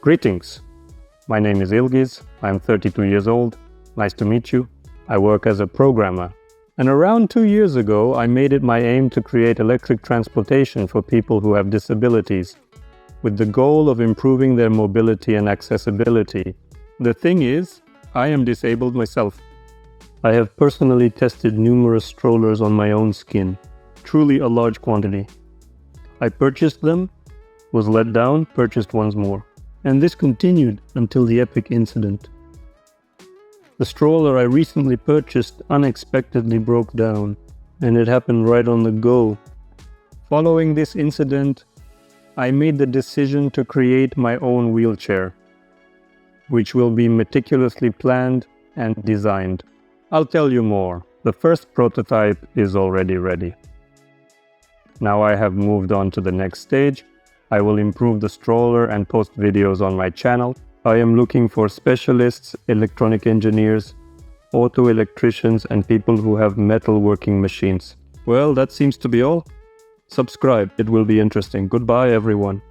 Greetings, my name is Ilgiz, I'm 32 years old, nice to meet you. I work as a programmer. And around 2 years ago, I made it my aim to create electric transportation for people who have disabilities, with the goal of improving their mobility and accessibility. The thing is, I am disabled myself. I have personally tested numerous strollers on my own skin, truly a large quantity. I purchased them, was let down, purchased once more. And this continued until the epic incident. The stroller I recently purchased unexpectedly broke down, and it happened right on the go. Following this incident, I made the decision to create my own wheelchair, which will be meticulously planned and designed. I'll tell you more. The first prototype is already ready. Now I have moved on to the next stage. I will improve the stroller and post videos on my channel. I am looking for specialists, electronic engineers, auto electricians, and people who have metalworking machines. Well, that seems to be all. Subscribe, it will be interesting. Goodbye, everyone.